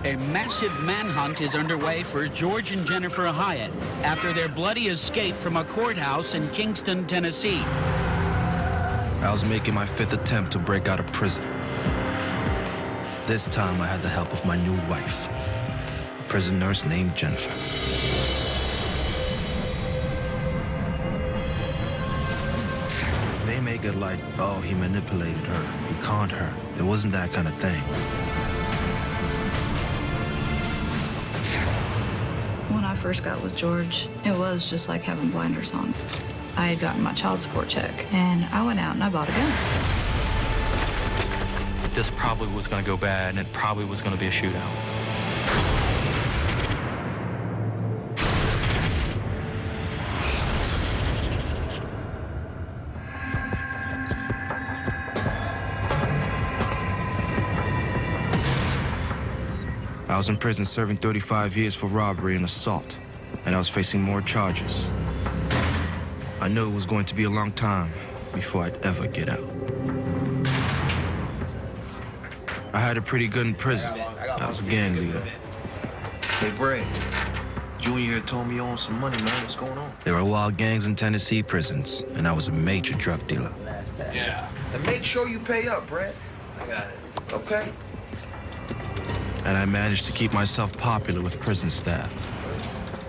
A massive manhunt is underway for George and Jennifer Hyatt after their bloody escape from a courthouse in Kingston, Tennessee. I was making my 5th attempt to break out of prison. This time I had the help of my new wife, a prison nurse named Jennifer. They make it like, oh, he manipulated her, he conned her. It wasn't that kind of thing. When I first got with George, it was just like having blinders on. I had gotten my child support check, and I went out and I bought a gun. This probably was going to go bad, and it probably was going to be a shootout. I was in prison serving 35 years for robbery and assault, and I was facing more charges. I knew it was going to be a long time before I'd ever get out. I had it pretty good in prison. I was a gang leader. Hey, Bray, Junior here told me you own some money, man. What's going on? There were wild gangs in Tennessee prisons, and I was a major drug dealer. Yeah. And make sure you pay up, Brad. I got it. Okay? And I managed to keep myself popular with prison staff.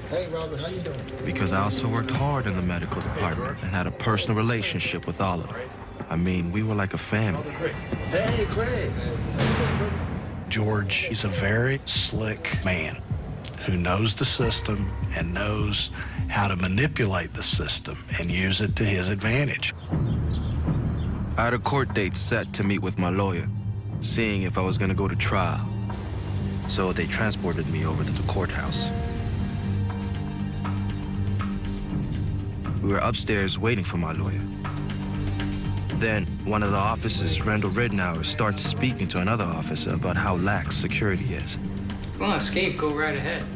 Hey, Robert, how you doing? Because I also worked hard in the medical department and had a personal relationship with all of them. I mean, we were like a family. Hey, Craig. How you doing, brother? George is a very slick man who knows the system and knows how to manipulate the system and use it to his advantage. I had a court date set to meet with my lawyer, seeing if I was going to go to trial. So they transported me over to the courthouse. We were upstairs waiting for my lawyer. Then one of the officers, Randall Ridnour, starts speaking to another officer about how lax security is. You want to escape, go right ahead.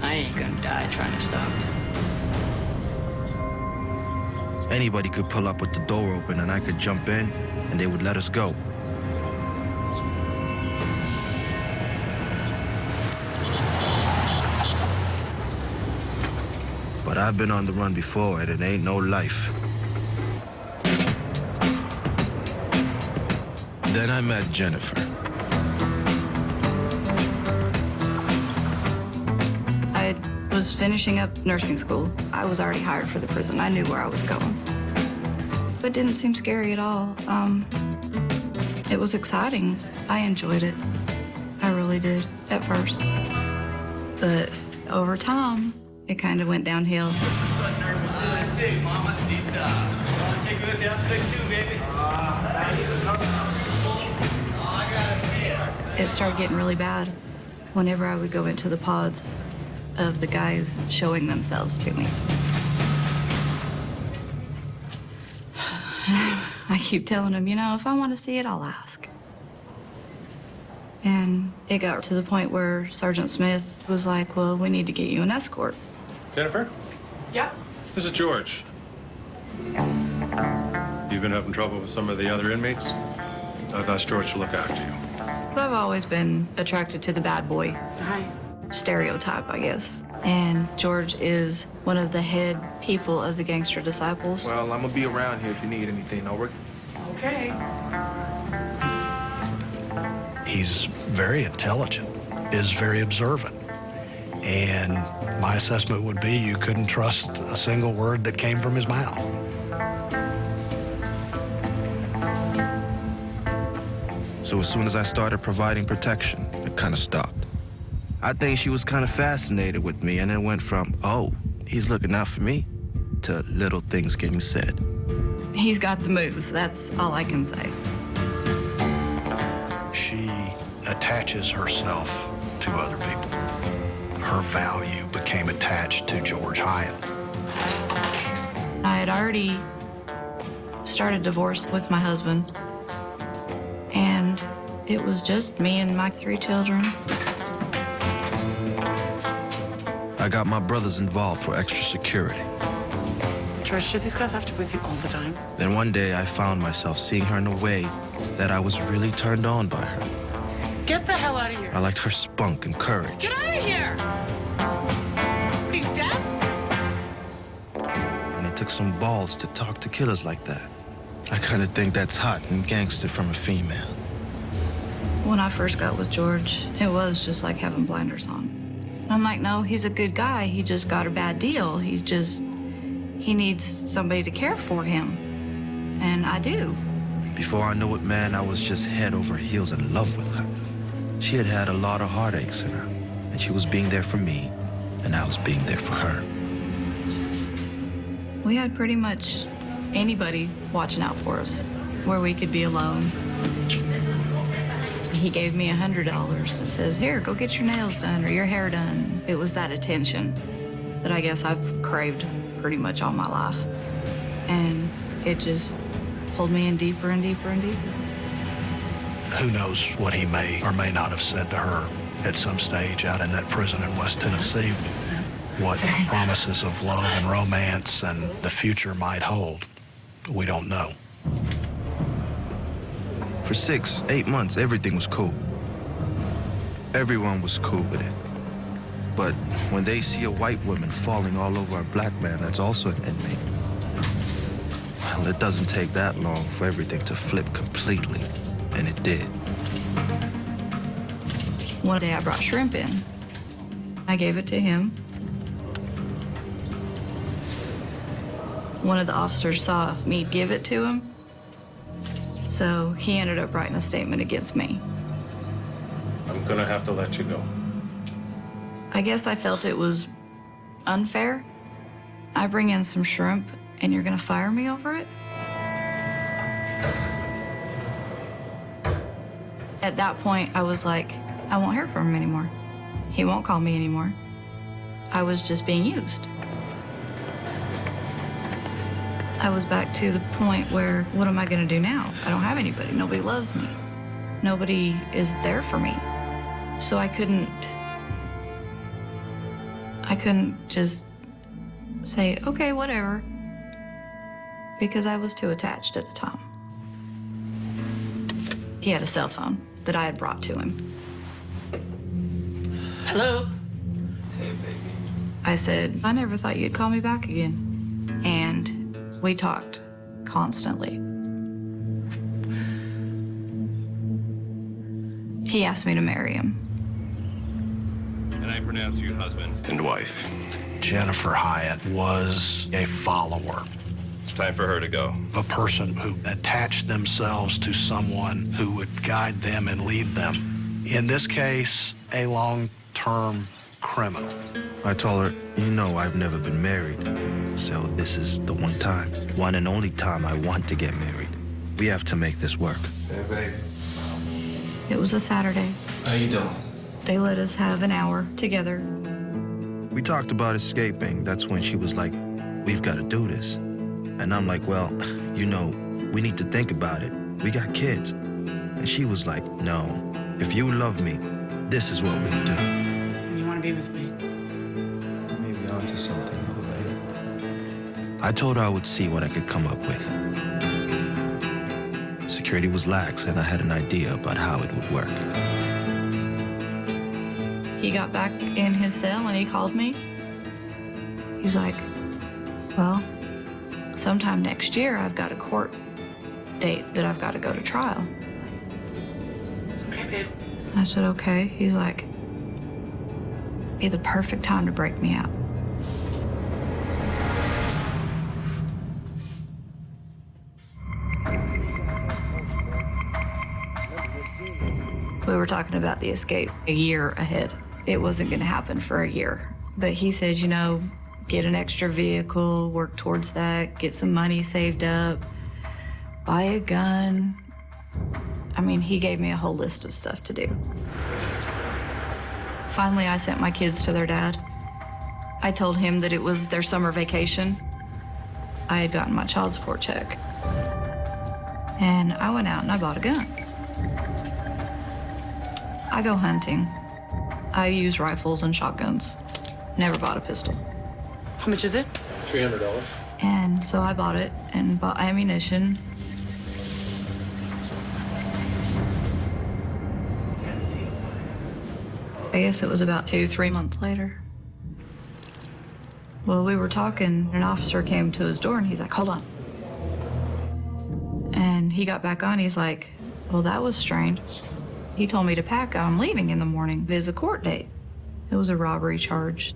I ain't gonna die trying to stop you. Anybody could pull up with the door open and I could jump in and they would let us go. But I've been on the run before and it ain't no life. Then I met Jennifer. I was finishing up nursing school. I was already hired for the prison. I knew where I was going. But it didn't seem scary at all. It was exciting. I enjoyed it. I really did at first. But over time, it kind of went downhill. Sick, Mama Sita. Want to take me with you? I'm sick too, baby. It started getting really bad whenever I would go into the pods of the guys showing themselves to me. I keep telling them, you know, if I want to see it, I'll ask. And it got to the point where Sergeant Smith was like, well, we need to get you an escort. Jennifer? Yeah. This is George. You've been having trouble with some of the other inmates? I've asked George to look after you. I've always been attracted to the bad boy stereotype, I guess. And George is one of the head people of the Gangster Disciples. Well, I'm gonna be around here if you need anything, all right? Okay. He's very intelligent, is very observant. And my assessment would be you couldn't trust a single word that came from his mouth. So as soon as I started providing protection, it kind of stopped. I think she was kind of fascinated with me, and it went from, oh, he's looking out for me, to little things getting said. He's got the moves, that's all I can say. She attaches herself to other people. Her value became attached to George Hyatt. I had already started divorce with my husband, and it was just me and my 3 children. I got my brothers involved for extra security. George, do these guys have to be with you all the time? Then one day I found myself seeing her in a way that I was really turned on by her. Get the hell out of here. I liked her spunk and courage. Get out of here! Are you deaf? And it took some balls to talk to killers like that. I kind of think that's hot and gangster from a female. When I first got with George, it was just like having blinders on. And I'm like, no, he's a good guy. He just got a bad deal. He needs somebody to care for him. And I do. Before I knew it, man, I was just head over heels in love with her. She had had a lot of heartaches in her, and she was being there for me, and I was being there for her. We had pretty much anybody watching out for us, where we could be alone. He gave me $100 and says, here, go get your nails done or your hair done. It was that attention that I guess I've craved pretty much all my life. And it just pulled me in deeper and deeper and deeper. Who knows what he may or may not have said to her at some stage out in that prison in West Tennessee, what promises of love and romance and the future might hold. We don't know. For 6, 8 months, everything was cool. Everyone was cool with it. But when they see a white woman falling all over a black man that's also an inmate, well, it doesn't take that long for everything to flip completely, and it did. One day I brought shrimp in. I gave it to him. One of the officers saw me give it to him, so he ended up writing a statement against me. I'm gonna have to let you go. I guess I felt it was unfair. I bring in some shrimp, and you're gonna fire me over it? At that point, I was like, I won't hear from him anymore. He won't call me anymore. I was just being used. I was back to the point where, what am I gonna do now? I don't have anybody. Nobody loves me. Nobody is there for me. So I couldn't just say, okay, whatever, because I was too attached at the time. He had a cell phone that I had brought to him. Hello? Hey, baby. I said, I never thought you'd call me back again. And we talked constantly. He asked me to marry him. And I pronounce you husband and wife. Jennifer Hyatt was a follower. It's time for her to go. A person who attached themselves to someone who would guide them and lead them. In this case, a long-term criminal. I told her, you know I've never been married, so this is the one and only time I want to get married. We have to make this work. Hey, baby. It was a Saturday. How you doing? They let us have an hour together. We talked about escaping. That's when she was like, we've got to do this. And I'm like, well, you know, we need to think about it. We got kids. And she was like, no, if you love me, this is what we'll do. You want to be with me? Maybe onto something a little later. I told her I would see what I could come up with. Security was lax, and I had an idea about how it would work. He got back in his cell and he called me. He's like, well, sometime next year I've got a court date that I've got to go to trial. Okay, babe. I said, okay. He's like, be the perfect time to break me out. We were talking about the escape a year ahead. It wasn't going to happen for a year. But he said, you know, get an extra vehicle, work towards that, get some money saved up, buy a gun. I mean, he gave me a whole list of stuff to do. Finally, I sent my kids to their dad. I told him that it was their summer vacation. I had gotten my child support check. And I went out and I bought a gun. I go hunting. I use rifles and shotguns. Never bought a pistol. How much is it? $300. And so I bought it and bought ammunition. I guess it was about 2-3 months later. Well, we were talking, an officer came to his door and he's like, hold on. And he got back on, he's like, well, that was strange. He told me to pack, I'm leaving in the morning. It's a court date. It was a robbery charge.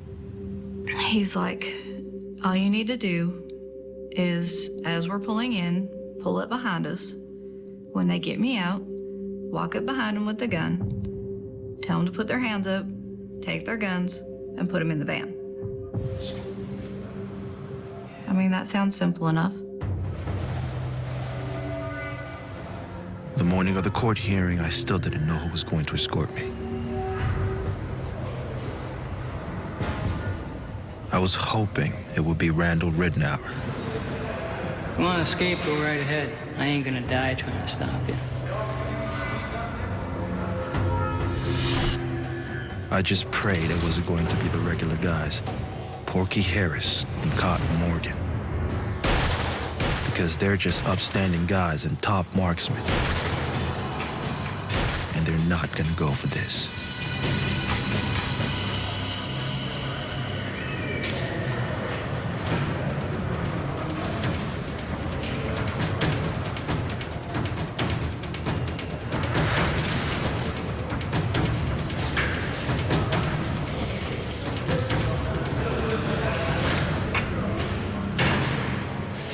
He's like, all you need to do is, as we're pulling in, pull up behind us. When they get me out, walk up behind them with the gun, tell them to put their hands up, take their guns, and put them in the van. I mean, that sounds simple enough. The morning of the court hearing, I still didn't know who was going to escort me. I was hoping it would be Randall Ridnour. If you want to escape, go right ahead. I ain't gonna die trying to stop you. I just prayed it wasn't going to be the regular guys, Porky Harris and Cotton Morgan. Because they're just upstanding guys and top marksmen. And they're not gonna go for this.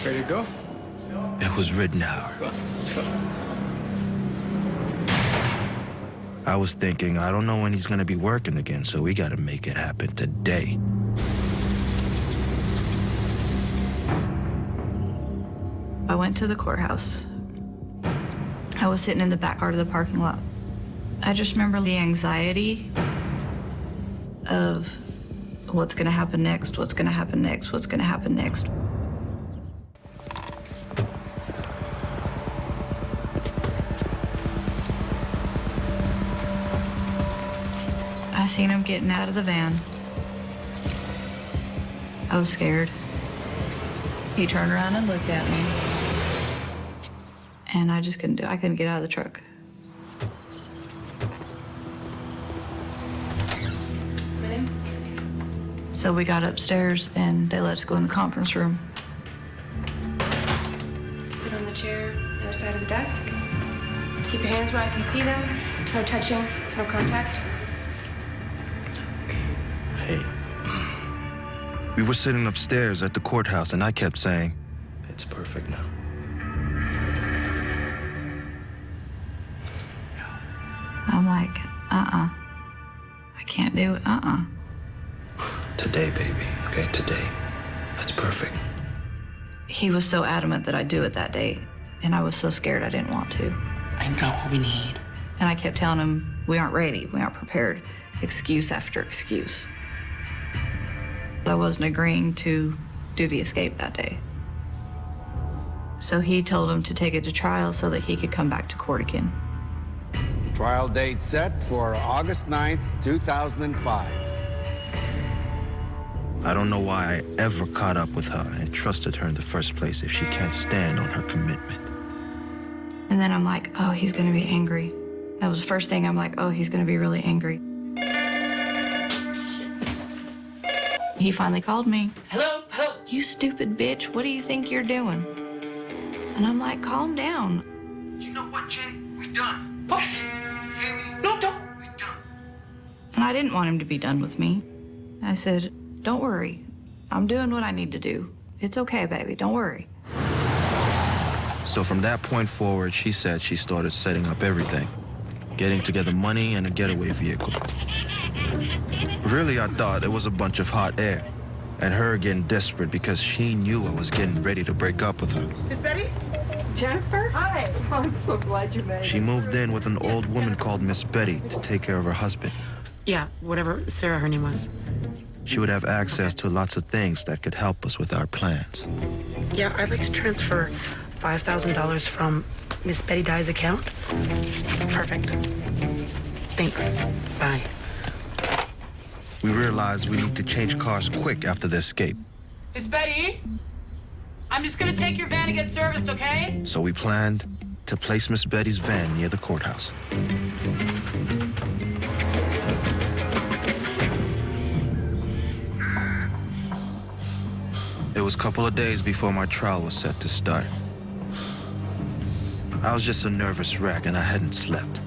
Ready to go? It was Ridnour. Go on, let's go. I was thinking, I don't know when he's gonna be working again, so we gotta make it happen today. I went to the courthouse. I was sitting in the back part of the parking lot. I just remember the anxiety of what's gonna happen next, what's gonna happen next, what's gonna happen next. I seen him getting out of the van. I was scared. He turned around and looked at me. And I just couldn't do it. I couldn't get out of the truck. So we got upstairs and they let us go in the conference room. Sit on the chair, other side of the desk. Keep your hands where I can see them. No touching, no contact. Hey. We were sitting upstairs at the courthouse and I kept saying, it's perfect now. I'm like, I can't do it, Today, baby, okay, today. That's perfect. He was so adamant that I'd do it that day, and I was so scared I didn't want to. I got what we need. And I kept telling him, we aren't ready, we aren't prepared. Excuse after excuse. I wasn't agreeing to do the escape that day. So he told him to take it to trial so that he could come back to court again. Trial date set for August 9th, 2005. I don't know why I ever caught up with her and trusted her in the first place if she can't stand on her commitment. And then I'm like, oh, he's gonna be angry. That was the first thing. I'm like, oh, he's gonna be really angry. He finally called me. Hello? Hello? You stupid bitch, what do you think you're doing? And I'm like, calm down. You know what, Jen? We done. What? You hear me? No, don't. We done. And I didn't want him to be done with me. I said, don't worry. I'm doing what I need to do. It's okay, baby, don't worry. So from that point forward, she said she started setting up everything, getting together money and a getaway vehicle. Really, I thought it was a bunch of hot air and her getting desperate because she knew I was getting ready to break up with her. Miss Betty? Jennifer? Hi. I'm so glad you made it. She moved in with an old woman called Miss Betty to take care of her husband. Yeah, whatever Sarah her name was. She would have access to lots of things that could help us with our plans. Yeah, I'd like to transfer $5,000 from Miss Betty Dye's account. Perfect. Thanks. Bye. We realized we need to change cars quick after the escape. Miss Betty? I'm just gonna take your van to get serviced, okay? So we planned to place Miss Betty's van near the courthouse. was a couple of days before my trial was set to start. I was just a nervous wreck and I hadn't slept.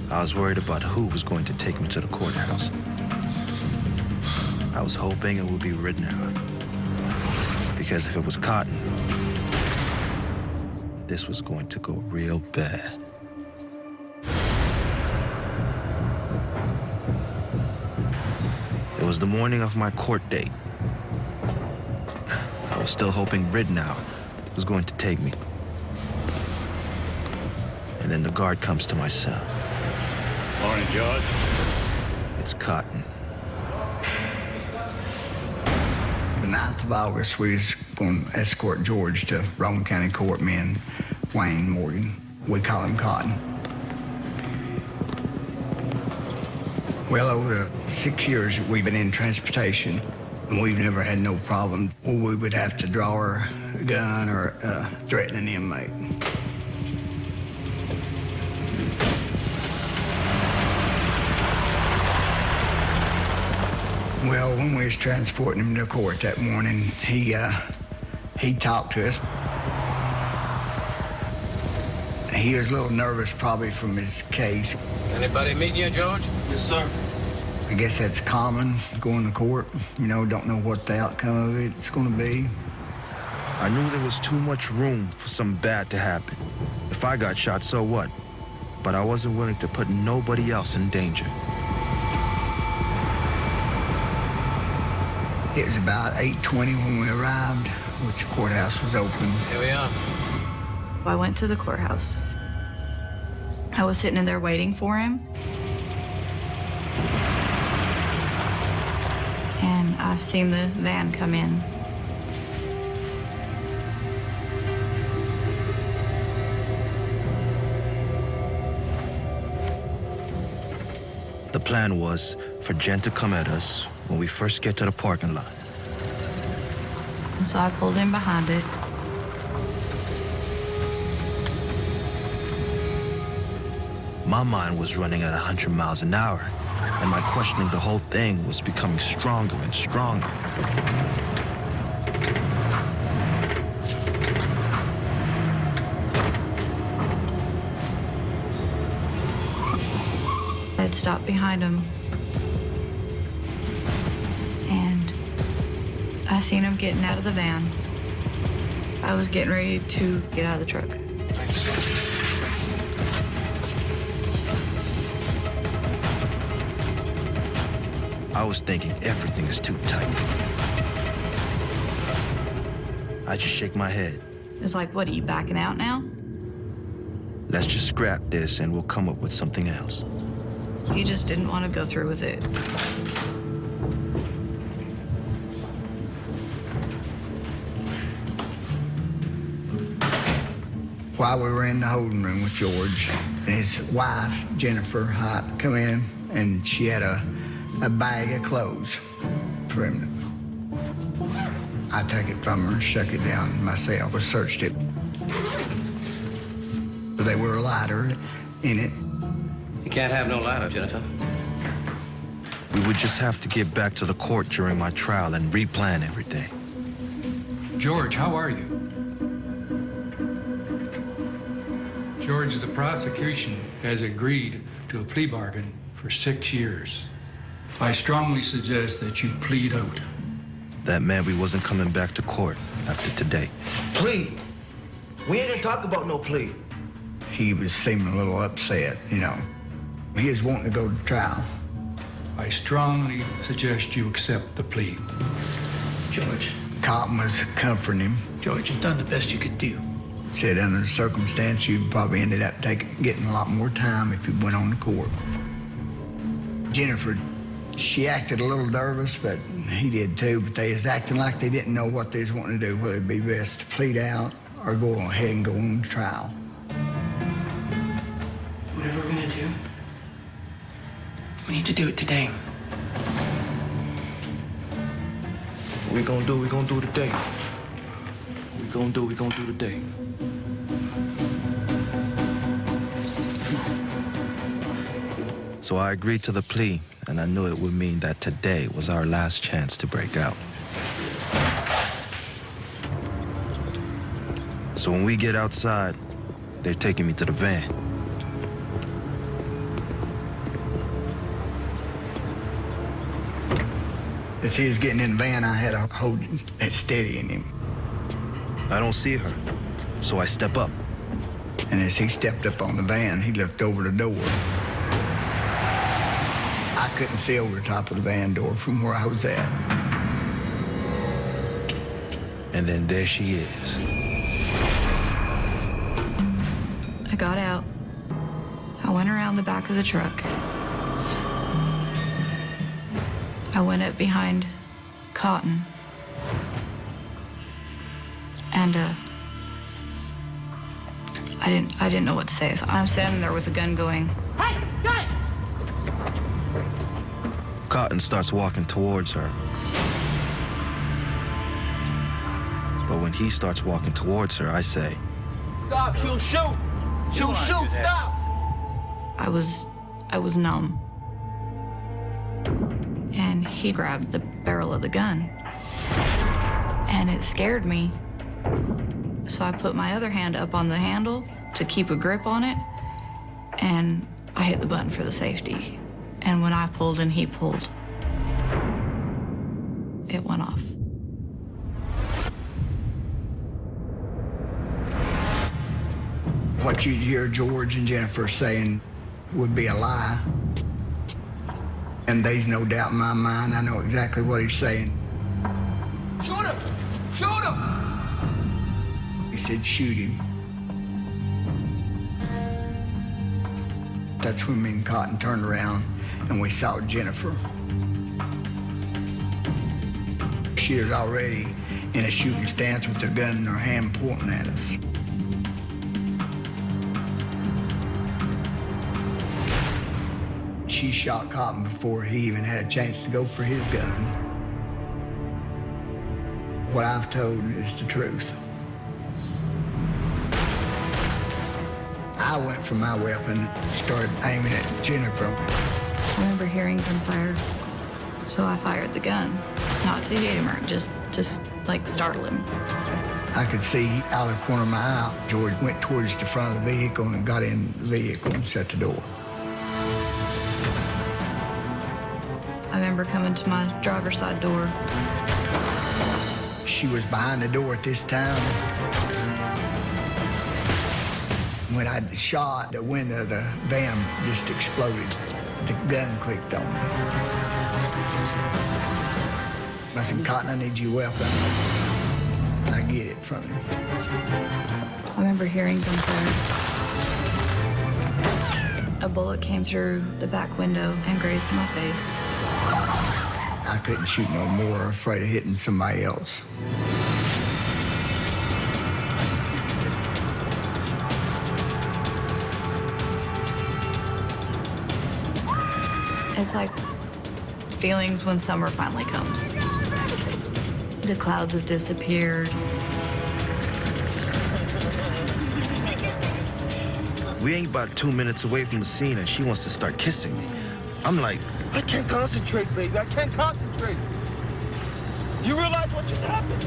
I was worried about who was going to take me to the courthouse. I was hoping it would be Ridnour. Because if it was Cotton, this was going to go real bad. It was the morning of my court date. I was still hoping Ridnour was going to take me. And then the guard comes to my cell. Morning, George. It's Cotton. The 9th of August, we was going to escort George to Rowan County Court, me and Wayne Morgan. We call him Cotton. Well, over the 6 years that we've been in transportation, we've never had no problem where we would have to draw our gun or threaten an inmate. Well, when we was transporting him to court that morning, he talked to us. He was a little nervous probably from his case. Anybody meet you, George? Yes, sir. I guess that's common, going to court. You know, don't know what the outcome of it's going to be. I knew there was too much room for something bad to happen. If I got shot, so what? But I wasn't willing to put nobody else in danger. It was about 8:20 when we arrived, which the courthouse was open. Here we are. I went to the courthouse. I was sitting in there waiting for him. And I've seen the van come in. The plan was for Jen to come at us when we first get to the parking lot. And so I pulled in behind it. My mind was running at 100 miles an hour, and my questioning the whole thing was becoming stronger and stronger. I had stopped behind him. And I seen him getting out of the van. I was getting ready to get out of the truck. I was thinking everything is too tight. I just shake my head. It's like, what, are you backing out now? Let's just scrap this and we'll come up with something else. He just didn't want to go through with it. While we were in the holding room with George, his wife, Jennifer Hite, come in, and she had a bag of clothes for him. I took it from her and shook it down myself. I searched it. There were a lighter in it. You can't have no lighter, Jennifer. We would just have to get back to the court during my trial and replan everything. George, how are you? George, the prosecution has agreed to a plea bargain for 6 years. I strongly suggest that you plead out. That meant we wasn't coming back to court after today. Plea? We ain't gonna talk about no plea. He was seeming a little upset, you know. He was wanting to go to trial. I strongly suggest you accept the plea. George. Cotton was comforting him. George, you've done the best you could do. Said under the circumstance, you probably ended up getting a lot more time if you went on to court. Jennifer, she acted a little nervous, but he did too. But they was acting like they didn't know what they was wanting to do, whether it'd be best to plead out or go ahead and go on to trial. Whatever we're gonna do, we need to do it today. What we gonna do today. We gonna do today. So I agreed to the plea, and I knew it would mean that today was our last chance to break out. So when we get outside, they're taking me to the van. As he was getting in the van, I had to hold it steady in him. I don't see her, so I step up. And as he stepped up on the van, he looked over the door. I couldn't see over the top of the van door from where I was at. And then there she is. I got out. I went around the back of the truck. I went up behind Cotton. And I didn't know what to say. So I'm standing there with a gun going, "Hey, guys!" Cotton starts walking towards her. But when he starts walking towards her, I say, Stop, she'll shoot! She'll shoot, stop! I was numb. And he grabbed the barrel of the gun. And it scared me. So I put my other hand up on the handle to keep a grip on it, and I hit the button for the safety. And when I pulled and he pulled, it went off. What you'd hear George and Jennifer saying would be a lie. And there's no doubt in my mind, I know exactly what he's saying. Shoot him! Shoot him! He said, shoot him. That's when me and Cotton turned around and we saw Jennifer. She was already in a shooting stance with her gun in her hand pointing at us. She shot Cotton before he even had a chance to go for his gun. What I've told is the truth. I went for my weapon, started aiming at Jennifer. I remember hearing gunfire, so I fired the gun. Not to hit him or just like startle him. I could see out of the corner of my eye, George went towards the front of the vehicle and got in the vehicle and shut the door. I remember coming to my driver's side door. She was behind the door at this time. When I shot, the window of the van just exploded. The gun clicked on me. I said, Cotton, I need your weapon. And I get it from him. I remember hearing gunfire. A bullet came through the back window and grazed my face. I couldn't shoot no more, afraid of hitting somebody else. It's like feelings when summer finally comes. The clouds have disappeared. We ain't about 2 minutes away from the scene and she wants to start kissing me. I'm like, I can't concentrate, baby. I can't concentrate. Do you realize what just happened?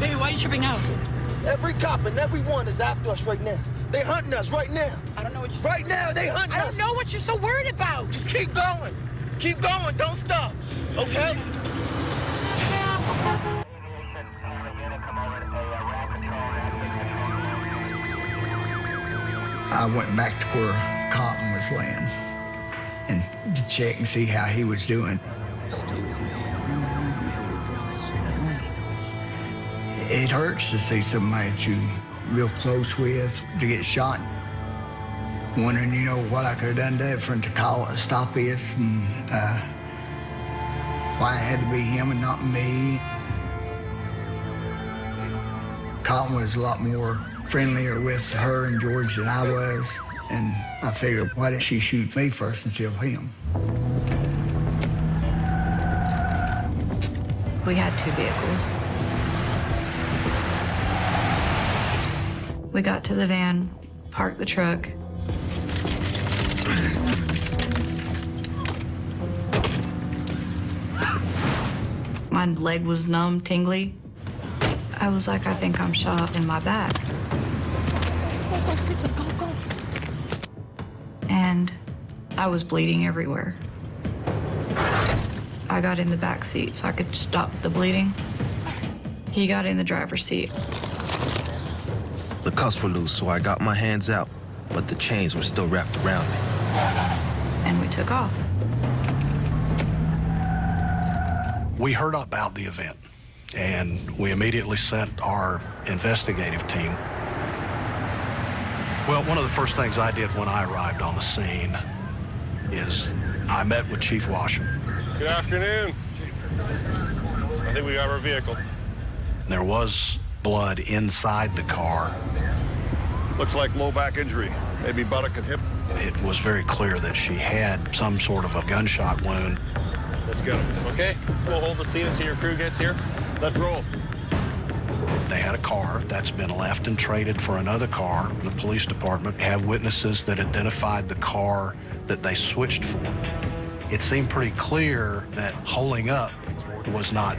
Baby, why are you tripping out? Every cop and everyone is after us right now. They hunting us right now. I don't know what you're Right now, they hunting us. I don't know what you're so worried about. Just keep going. Keep going. Don't stop. Okay? I went back to where Cotton was laying and to check and see how he was doing. Stay with me. It hurts to see somebody that you're real close with to get shot. Wondering, you know, what I could have done different to stop this and why it had to be him and not me. Cotton was a lot more friendlier with her and George than I was, and I figured, why didn't she shoot me first instead of him? We had 2 vehicles. We got to the van, parked the truck. My leg was numb, tingly. I was like, I think I'm shot in my back. And I was bleeding everywhere. I got in the back seat so I could stop the bleeding. He got in the driver's seat. The cuffs were loose, so I got my hands out, but the chains were still wrapped around me. And we took off. We heard about the event, and we immediately sent our investigative team. Well, one of the first things I did when I arrived on the scene is I met with Chief Washam. Good afternoon. I think we got our vehicle. There was blood inside the car. Looks like low back injury, maybe buttock and hip. It was very clear that she had some sort of a gunshot wound. Let's get him. Okay, we'll hold the scene until your crew gets here. Let's roll. They had a car that's been left and traded for another car. The police department have witnesses that identified the car that they switched for. It seemed pretty clear that holding up was not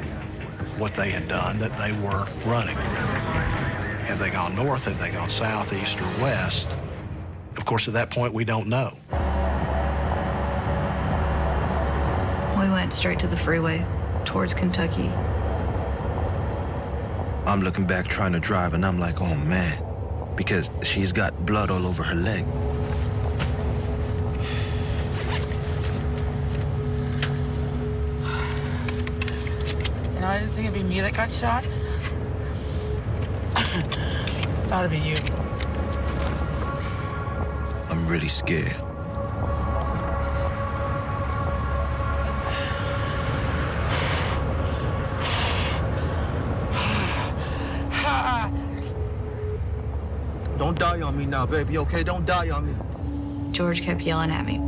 what they had done, that they were running. Have they gone north? Have they gone south, east, or west? Of course, at that point, we don't know. We went straight to the freeway, towards Kentucky. I'm looking back trying to drive, and I'm like, oh man, because she's got blood all over her leg. You know, I didn't think it'd be me that got shot. Thought it'd be you. I'm really scared. Don't die on me now, baby, okay? Don't die on me. George kept yelling at me.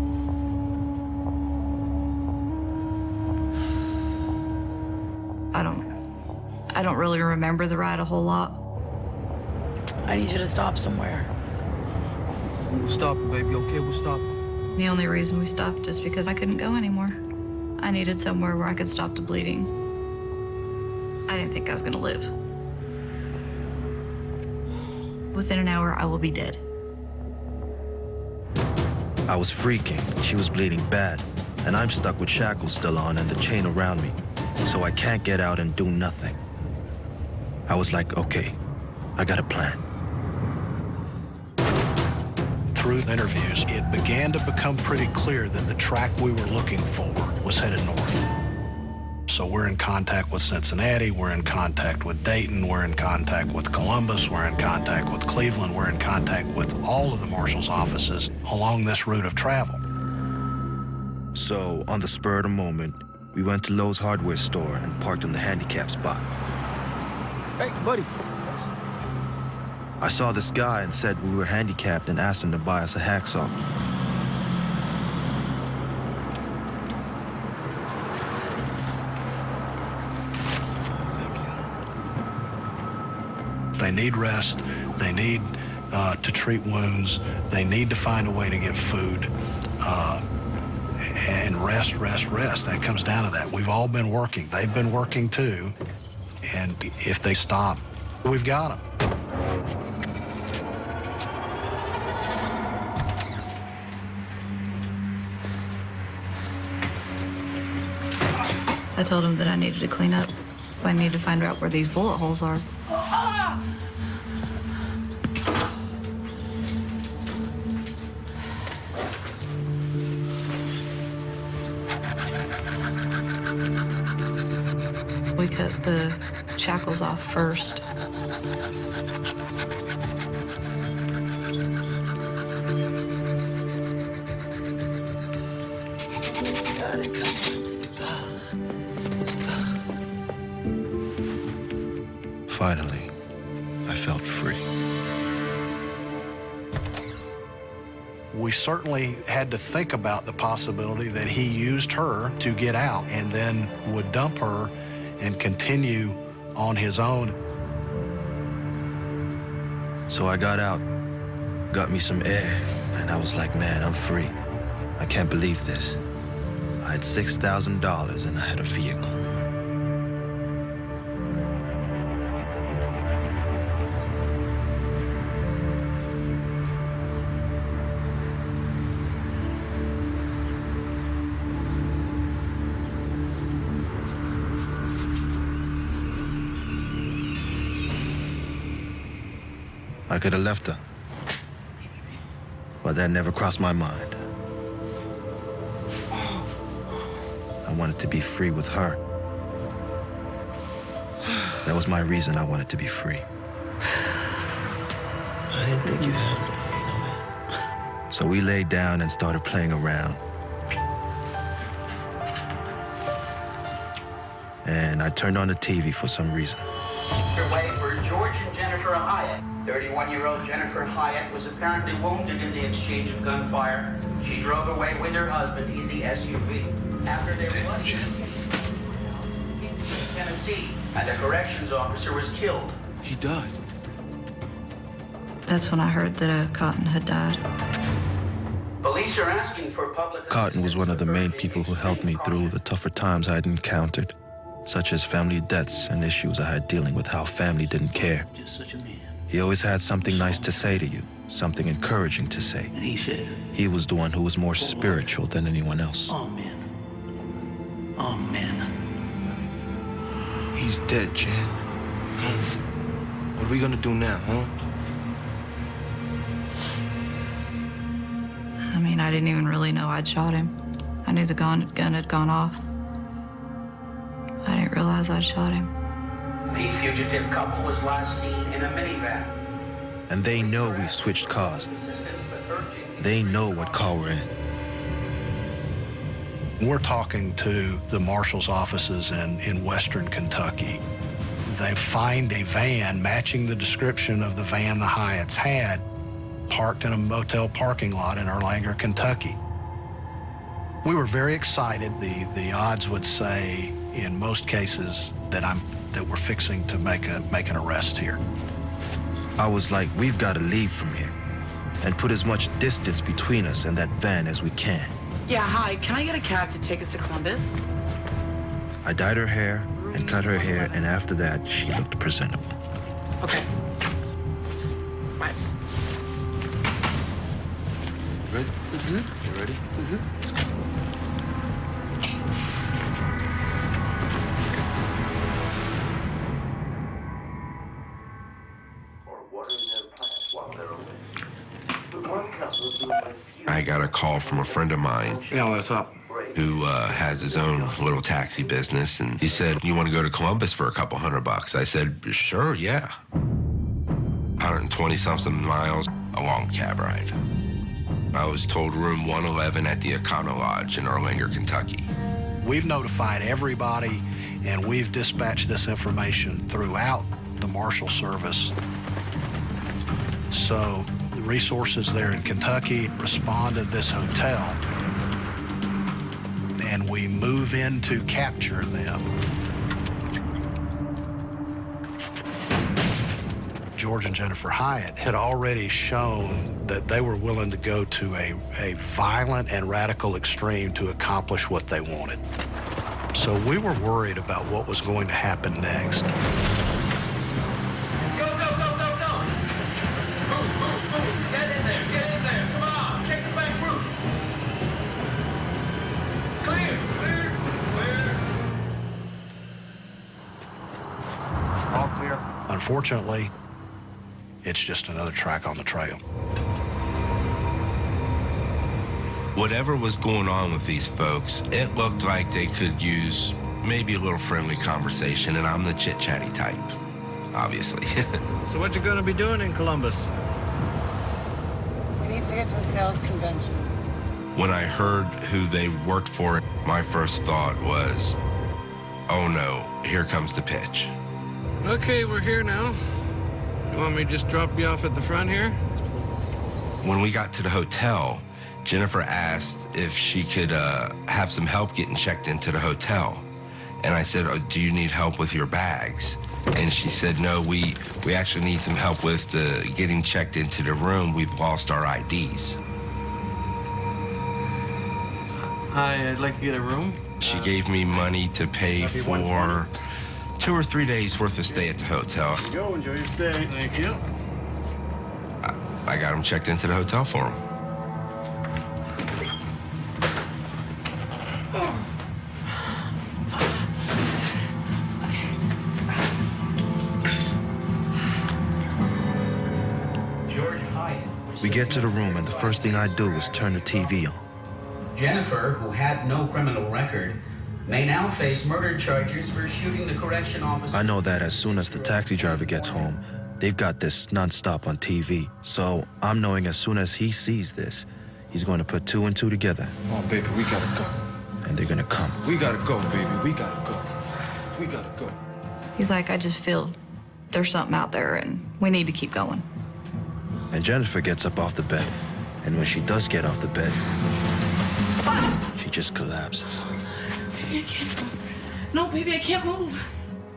I don't really remember the ride a whole lot. I need you to stop somewhere. We'll stop, baby, okay? We'll stop. The only reason we stopped is because I couldn't go anymore. I needed somewhere where I could stop the bleeding. I didn't think I was gonna live. Within an hour, I will be dead. I was freaking. She was bleeding bad, and I'm stuck with shackles still on and the chain around me, so I can't get out and do nothing. I was like, okay, I got a plan. Through interviews, it began to become pretty clear that the track we were looking for was headed north. So we're in contact with Cincinnati, we're in contact with Dayton, we're in contact with Columbus, we're in contact with Cleveland, we're in contact with all of the marshal's offices along this route of travel. So, on the spur of the moment, we went to Lowe's hardware store and parked in the handicap spot. Hey, buddy. I saw this guy and said we were handicapped and asked him to buy us a hacksaw. They need rest, they need to treat wounds, they need to find a way to get food, and rest. That comes down to that. We've all been working. They've been working too, and if they stop, we've got them. I told him that I needed to clean up. I need to find out where these bullet holes are. We cut the shackles off first. Finally, I felt free. We certainly had to think about the possibility that he used her to get out and then would dump her and continue on his own. So I got out, got me some air, and I was like, man, I'm free. I can't believe this. I had $6,000 and I had a vehicle. I could have left her. But that never crossed my mind. I wanted to be free with her. That was my reason I wanted to be free. I didn't think you had. So we laid down and started playing around. And I turned on the TV for some reason. Underway for George and Jennifer Hyatt. 31-year-old Jennifer Hyatt was apparently wounded in the exchange of gunfire. She drove away with her husband in the SUV. After their bloody in Tennessee, and a corrections officer was killed. He died. That's when I heard that Cotton had died. Police are asking for public... Cotton was one of the main people who helped me through the tougher times I had encountered, such as family deaths and issues I had dealing with how family didn't care. Just such a man. He always had something nice to say to you, something encouraging to say. And he said... He was the one who was more spiritual than anyone else. Oh, man. Oh, man. He's dead, Jen. What are we gonna do now, huh? I mean, I didn't even really know I'd shot him. I knew the gun had gone off. I didn't realize I'd shot him. The fugitive couple was last seen in a minivan. And they know we switched cars. They know what car we're in. We're talking to the marshal's offices in Western Kentucky. They find a van matching the description of the van the Hyatts had, parked in a motel parking lot in Erlanger, Kentucky. We were very excited. The odds would say, in most cases, that we're fixing to make an arrest here. I was like, we've got to leave from here and put as much distance between us and that van as we can. Yeah, hi. Can I get a cab to take us to Columbus? I dyed her hair and cut her hair, and after that, she looked presentable. Okay. Bye. Ready? Mm-hmm. You ready? Mm-hmm. I got a call from a friend of mine. Yeah, what's up? Who has his own little taxi business, and he said, "You want to go to Columbus for a couple $100?" I said, "Sure, yeah." 120-something miles, a long cab ride. I was told room 111 at the Econo Lodge in Erlanger, Kentucky. We've notified everybody, and we've dispatched this information throughout the Marshal Service. So the resources there in Kentucky respond to this hotel, and we move in to capture them. George and Jennifer Hyatt had already shown that they were willing to go to a violent and radical extreme to accomplish what they wanted. So we were worried about what was going to happen next. Unfortunately, it's just another track on the trail. Whatever was going on with these folks, it looked like they could use maybe a little friendly conversation, and I'm the chit-chatty type, obviously. So what you gonna be doing in Columbus? We need to get to a sales convention. When I heard who they worked for, my first thought was, oh no, here comes the pitch. Okay, we're here now. You want me to just drop you off at the front here? When we got to the hotel, Jennifer asked if she could have some help getting checked into the hotel. And I said, oh, do you need help with your bags? And she said, no, we actually need some help with getting checked into the room. We've lost our IDs. Hi, I'd like to get a room. She gave me money to pay for 2 or 3 days worth of stay at the hotel. Go, enjoy your stay. Thank you. I got him checked into the hotel for him. We get to the room, and the first thing I do is turn the TV on. Jennifer, who had no criminal record, may now face murder charges for shooting the correction officer. I know that as soon as the taxi driver gets home, they've got this nonstop on TV. So I'm knowing as soon as he sees this, he's going to put 2 and 2 together. Oh, baby, we gotta go. And they're gonna come. We gotta go, baby. We gotta go. We gotta go. He's like, I just feel there's something out there and we need to keep going. And Jennifer gets up off the bed. And when she does get off the bed, she just collapses. Baby, I can't move. No, baby, I can't move.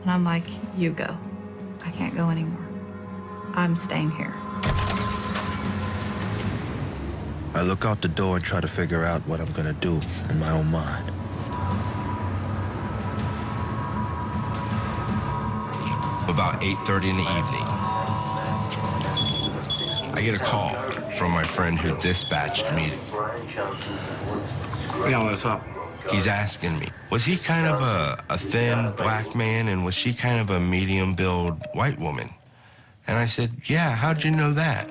And I'm like, you go. I can't go anymore. I'm staying here. I look out the door and try to figure out what I'm gonna do in my own mind. About 8:30 in the evening, I get a call from my friend who dispatched me. Yeah, what's up? He's asking me, was he kind of a thin black man and was she kind of a medium-build white woman? And I said, yeah, how'd you know that?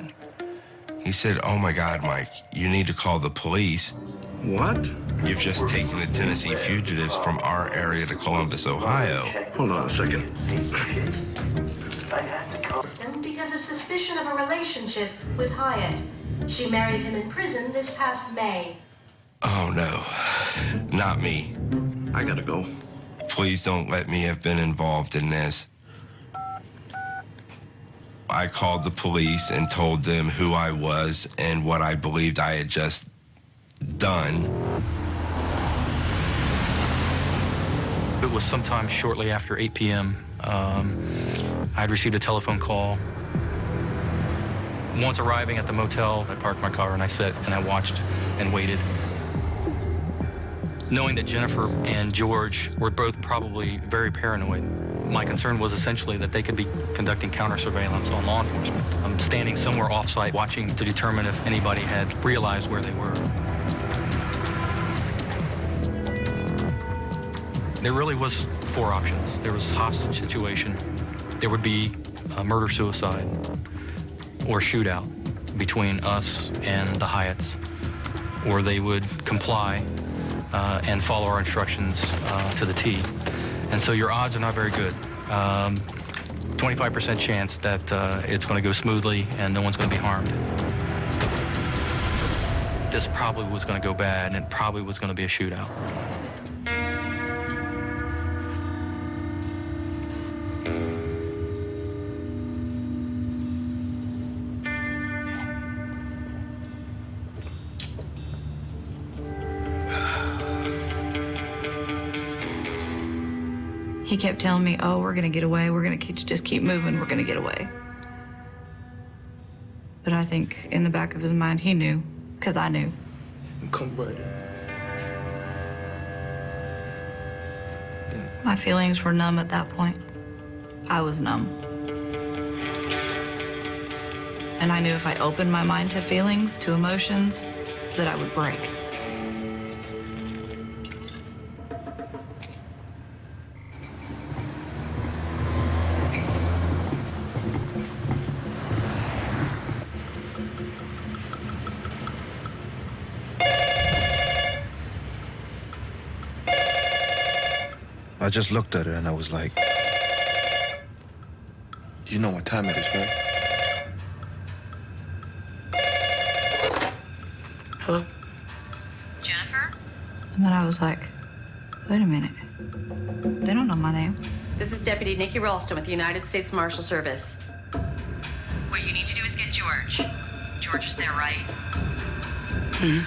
He said, oh my God, Mike, you need to call the police. What? You've just taken the Tennessee fugitives from our area to Columbus, Ohio. Hold on a second. Because of suspicion of a relationship with Hyatt. She married him in prison this past May. Oh no, not me. I gotta go. Please don't let me have been involved in this. I called the police and told them who I was and what I believed I had just done. It was sometime shortly after 8 p.m. I'd received a telephone call. Once arriving at the motel, I parked my car and I sat and I watched and waited. Knowing that Jennifer and George were both probably very paranoid, my concern was essentially that they could be conducting counter surveillance on law enforcement. I'm standing somewhere off-site watching to determine if anybody had realized where they were. There really was 4 options. There was a hostage situation, there would be a murder-suicide, or a shootout between us and the Hyatts, or they would comply and follow our instructions to the T. And so your odds are not very good. 25% chance that it's going to go smoothly and no one's going to be harmed. This probably was going to go bad, and it probably was going to be a shootout. He kept telling me, oh, we're gonna get away. We're gonna just keep moving. We're gonna get away. But I think in the back of his mind, he knew, because I knew. Come right in. My feelings were numb at that point. I was numb. And I knew if I opened my mind to feelings, to emotions, that I would break. I just looked at her and I was like, you know what time it is, right? Hello? Jennifer? And then I was like, wait a minute. They don't know my name. This is Deputy Nikki Ralston with the United States Marshal Service. What you need to do is get George. George is there, right? Mm-hmm.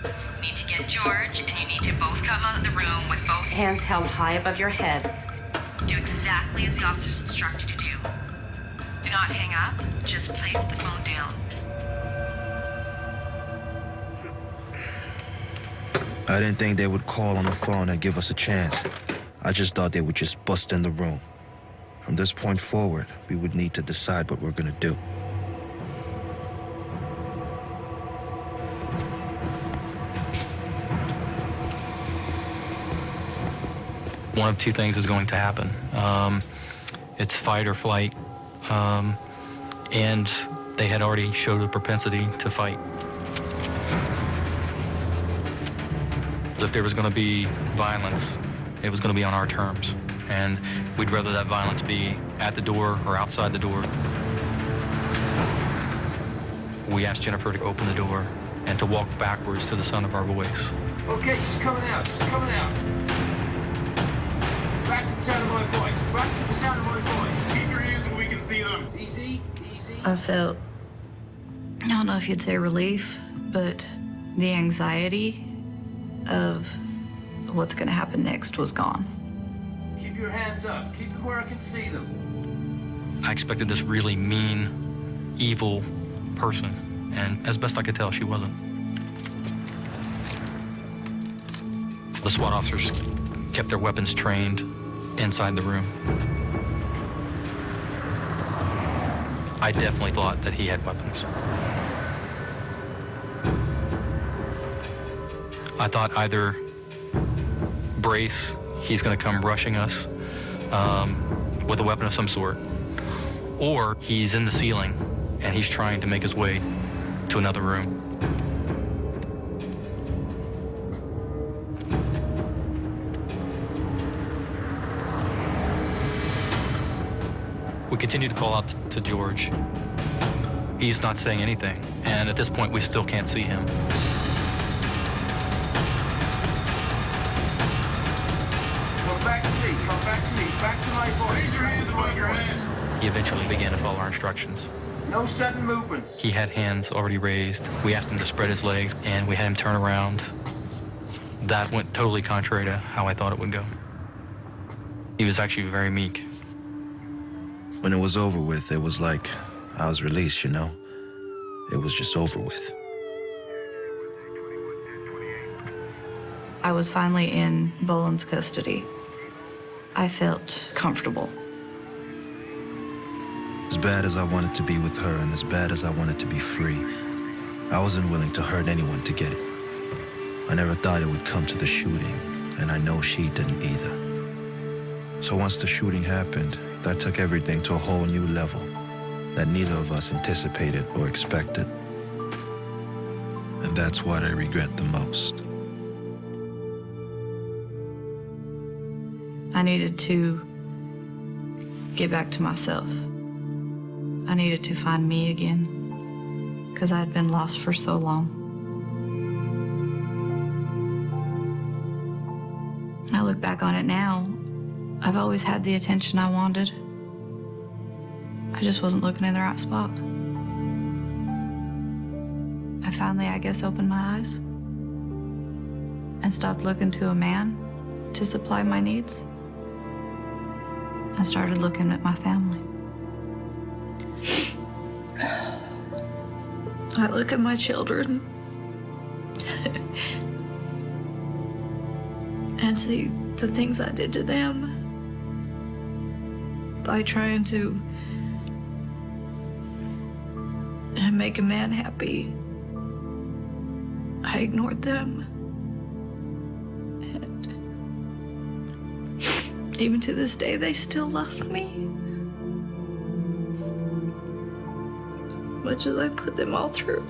You need to get George, and you need to both come out of the room with both Hands held high above your heads. Do exactly as the officers instructed you to do. Do not hang up. Just place the phone down. I didn't think they would call on the phone and give us a chance. I just thought they would just bust in the room. From this point forward, we would need to decide what we're gonna do. One of 2 things is going to happen. It's fight or flight. And They had already showed a propensity to fight. If there was going to be violence, it was going to be on our terms. And we'd rather that violence be at the door or outside the door. We asked Jennifer to open the door and to walk backwards to the sound of our voice. Okay, she's coming out. She's coming out. Back to the sound of my voice. Back to the sound of my voice. Keep your hands where we can see them. Easy, easy. I felt, I don't know if you'd say relief, but the anxiety of what's going to happen next was gone. Keep your hands up. Keep them where I can see them. I expected this really mean, evil person, and as best I could tell, she wasn't. The SWAT officers kept their weapons trained inside the room. I definitely thought that he had weapons. I thought either brace, he's going to come rushing us with a weapon of some sort, or he's in the ceiling and he's trying to make his way to another room. We continue to call out to George. He's not saying anything, and at this point we still can't see him. Come back to me. Come back to me. Back to my voice. Raise your hands above your head. He eventually began to follow our instructions. No sudden movements. He had hands already raised. We asked him to spread his legs, and we had him turn around. That went totally contrary to how I thought it would go. He was actually very meek. When it was over with, it was like I was released, you know? It was just over with. I was finally in Boland's custody. I felt comfortable. As bad as I wanted to be with her and as bad as I wanted to be free, I wasn't willing to hurt anyone to get it. I never thought it would come to the shooting, and I know she didn't either. So once the shooting happened, that took everything to a whole new level that neither of us anticipated or expected. And that's what I regret the most. I needed to get back to myself. I needed to find me again, because I had been lost for so long. I look back on it now, I've always had the attention I wanted. I just wasn't looking in the right spot. I finally, I guess, opened my eyes and stopped looking to a man to supply my needs. I started looking at my family. I look at my children and see the things I did to them by trying to make a man happy. I ignored them. And even to this day, they still love me. As much as I put them all through.